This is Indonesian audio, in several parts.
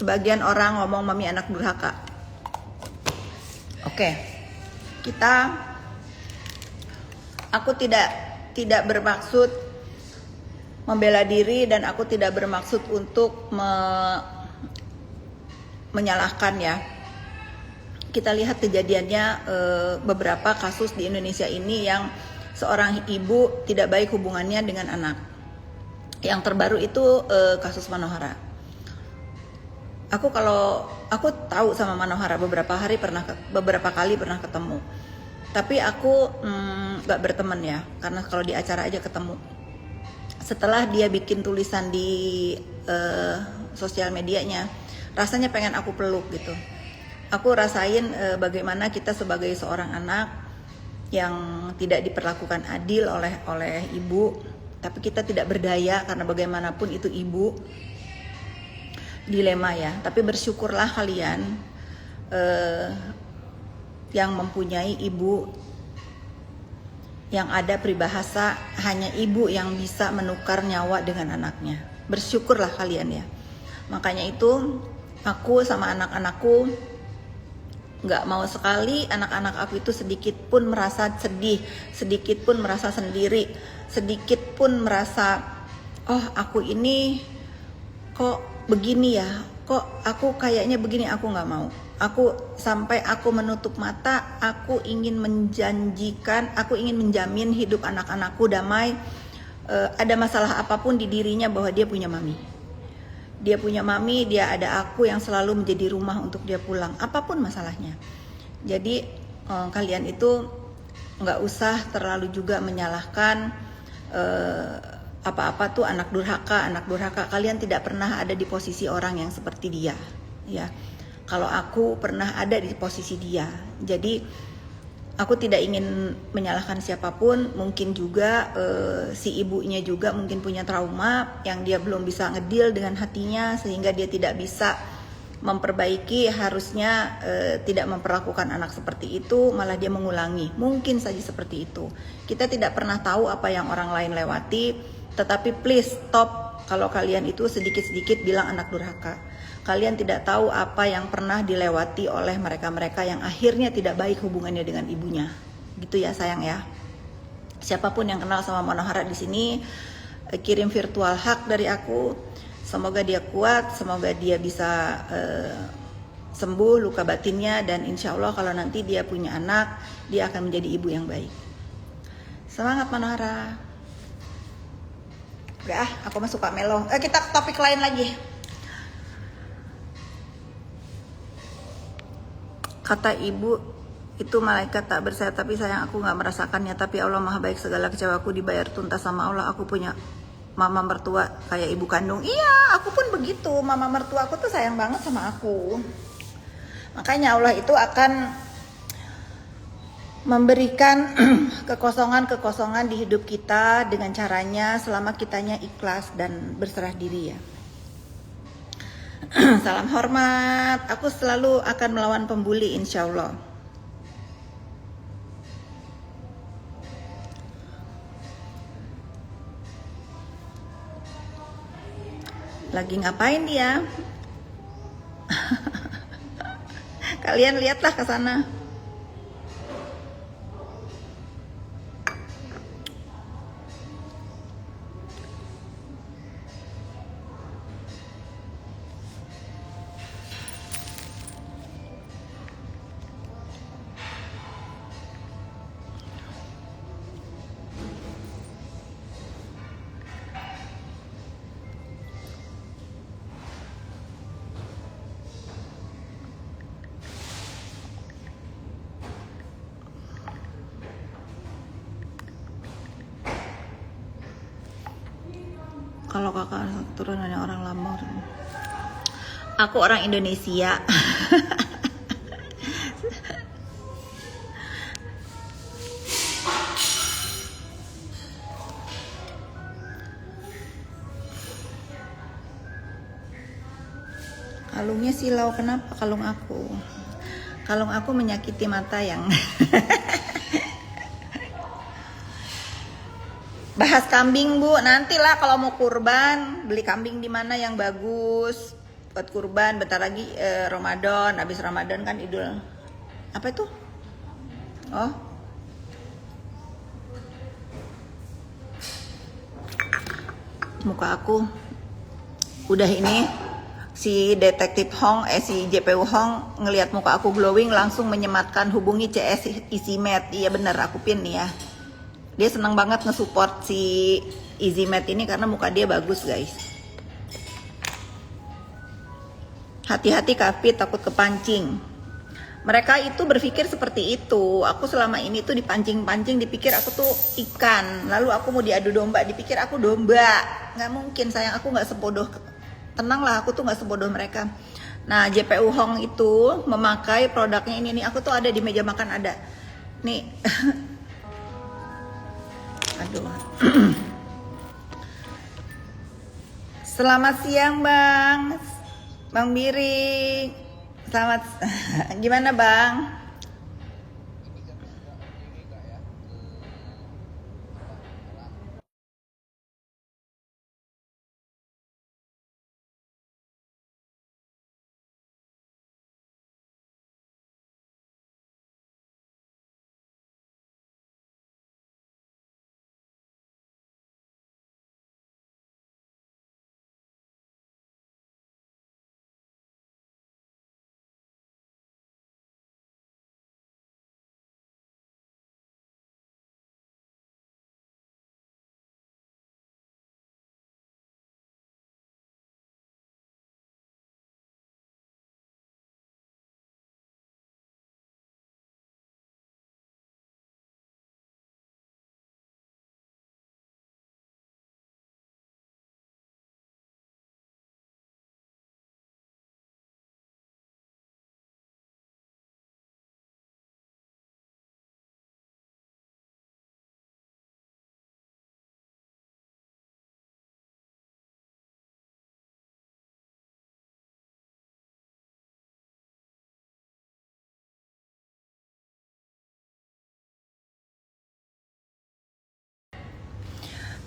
sebagian orang ngomong mami anak durhaka. Oke. Aku tidak bermaksud membela diri dan aku tidak bermaksud untuk menyalahkan ya. Kita lihat kejadiannya beberapa kasus di Indonesia ini yang seorang ibu tidak baik hubungannya dengan anak. Yang terbaru itu kasus Manohara. Aku tahu sama Manohara beberapa kali pernah ketemu. Tapi aku gak berteman ya, karena kalau di acara aja ketemu. Setelah dia bikin tulisan di sosial medianya, rasanya pengen aku peluk gitu. Aku rasain bagaimana kita sebagai seorang anak yang tidak diperlakukan adil oleh ibu, tapi kita tidak berdaya karena bagaimanapun itu ibu. Dilema ya, tapi bersyukurlah kalian yang mempunyai ibu yang ada peribahasa hanya ibu yang bisa menukar nyawa dengan anaknya. Bersyukurlah kalian ya. Makanya itu aku sama anak-anakku gak mau sekali anak-anak aku itu sedikit pun merasa sedih, sedikit pun merasa sendiri, sedikit pun merasa oh aku ini kok begini ya, kok aku kayaknya begini. Aku gak mau. Sampai aku menutup mata, aku ingin menjamin hidup anak-anakku damai. Ada masalah apapun di dirinya bahwa dia punya mami. Dia punya mami, dia ada aku yang selalu menjadi rumah untuk dia pulang, apapun masalahnya. Jadi kalian itu nggak usah terlalu juga menyalahkan apa-apa tuh anak durhaka. Kalian tidak pernah ada di posisi orang yang seperti dia, ya. Kalau aku pernah ada di posisi dia, jadi aku tidak ingin menyalahkan siapapun. Mungkin juga si ibunya juga mungkin punya trauma yang dia belum bisa ngedil dengan hatinya, sehingga dia tidak bisa memperbaiki. Harusnya tidak memperlakukan anak seperti itu, malah dia mengulangi. Mungkin saja seperti itu. Kita tidak pernah tahu apa yang orang lain lewati, tetapi please stop kalau kalian itu sedikit-sedikit bilang anak durhaka. Kalian tidak tahu apa yang pernah dilewati oleh mereka-mereka yang akhirnya tidak baik hubungannya dengan ibunya. Gitu ya sayang ya. Siapapun yang kenal sama Manohara di sini, kirim virtual hug dari aku. Semoga dia kuat, semoga dia bisa sembuh luka batinnya, dan insya Allah kalau nanti dia punya anak, dia akan menjadi ibu yang baik. Semangat Manohara. Udah, aku masuk Kak Melo. Kita ke topik lain lagi. Kata ibu, itu malaikat tak bersayap, tapi sayang aku gak merasakannya. Tapi Allah maha baik, segala kecewaku dibayar tuntas sama Allah. Aku punya mama mertua kayak ibu kandung. Iya, aku pun begitu. Mama mertua aku tuh sayang banget sama aku. Makanya Allah itu akan memberikan kekosongan-kekosongan di hidup kita dengan caranya selama kitanya ikhlas dan berserah diri ya. Salam hormat. Aku selalu akan melawan pembuli insya Allah. Lagi ngapain dia? Kalian lihatlah ke sana. Kalau kakak turunannya orang Lamor. Aku orang Indonesia. Kalungnya silau, kenapa kalung aku? Kalung aku menyakiti mata yang bahas kambing Bu, nantilah kalau mau kurban beli kambing di mana yang bagus. buat kurban, bentar lagi Ramadan, habis Ramadan kan Idul apa itu? Oh, muka aku udah ini, si detektif Hong, si JPU Hong ngelihat muka aku glowing langsung menyematkan hubungi CS EasyMed. Iya bener, aku pin nih ya. Dia senang banget nge-support si EasyMed ini karena muka dia bagus guys. Hati-hati Kapi, takut kepancing. Mereka itu berpikir seperti itu. Aku selama ini tuh dipancing-pancing, dipikir aku tuh ikan. Lalu aku mau diadu domba, dipikir aku domba. Nggak mungkin sayang, aku nggak sebodoh. Tenanglah, aku tuh nggak sebodoh mereka. Nah, JPU Hong itu memakai produknya ini nih. Aku tuh ada di meja makan ada. Nih. Aduh. Selamat siang Bang Biri. Selamat. Gimana Bang?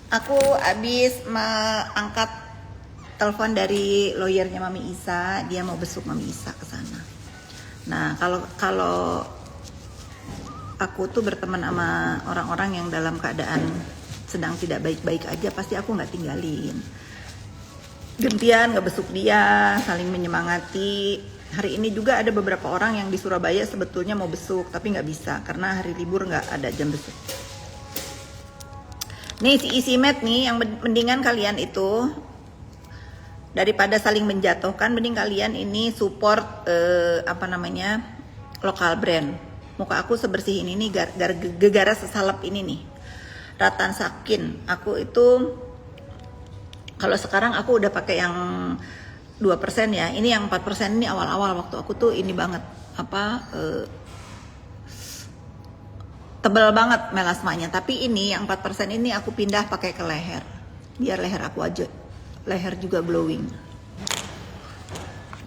Aku abis angkat telepon dari lawyernya Mami Isa, dia mau besuk Mami Isa ke sana. Nah, kalau aku tuh berteman sama orang-orang yang dalam keadaan sedang tidak baik-baik aja, pasti aku nggak tinggalin. Gentian ngebesuk dia, saling menyemangati. Hari ini juga ada beberapa orang yang di Surabaya sebetulnya mau besuk, tapi nggak bisa karena hari libur nggak ada jam besuk. Nih si EasyMed nih, yang mendingan kalian itu daripada saling menjatuhkan, mending kalian ini support lokal brand. Muka aku sebersih ini nih, gegara sesalep ini nih, Ratan Sakin. Aku itu kalau sekarang aku udah pakai yang 2% ya. Ini yang 4% ini awal-awal waktu aku tuh ini banget tebal banget melasmanya. Tapi ini yang 4% ini aku pindah pakai ke leher, biar leher aku aja, leher juga glowing.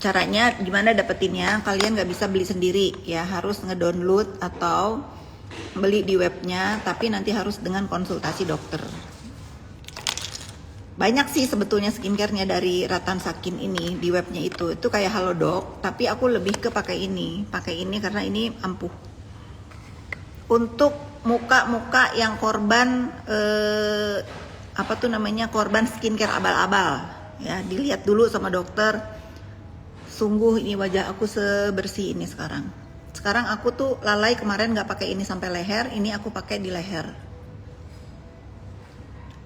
Caranya gimana dapetinnya? Kalian nggak bisa beli sendiri ya, harus ngedownload atau beli di webnya, tapi nanti harus dengan konsultasi dokter. Banyak sih sebetulnya skincare-nya dari Ratan Sakin ini di webnya itu kayak Halodoc, tapi aku lebih ke pakai ini karena ini ampuh. Untuk muka-muka yang korban korban skincare abal-abal ya, dilihat dulu sama dokter. Sungguh ini wajah aku sebersih ini sekarang. Sekarang aku tuh lalai kemarin nggak pakai ini sampai leher, ini aku pakai di leher.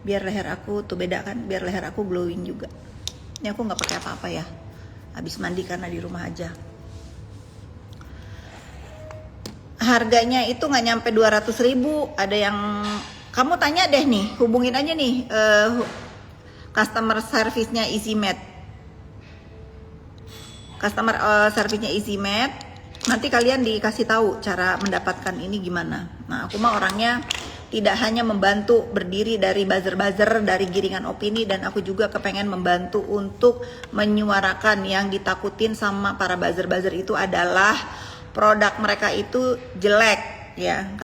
Biar leher aku tuh beda kan, biar leher aku glowing juga. Ini aku nggak pakai apa-apa ya, habis mandi karena di rumah aja. Harganya itu nggak nyampe 200.000. Ada yang kamu tanya deh nih, hubungin aja nih customer service-nya EasyMed. Customer service-nya EasyMed. Nanti kalian dikasih tahu cara mendapatkan ini gimana. Nah, aku mah orangnya tidak hanya membantu berdiri dari buzzer-buzzer, dari giringan opini, dan aku juga kepengen membantu untuk menyuarakan yang ditakutin sama para buzzer-buzzer itu adalah produk mereka itu jelek ya.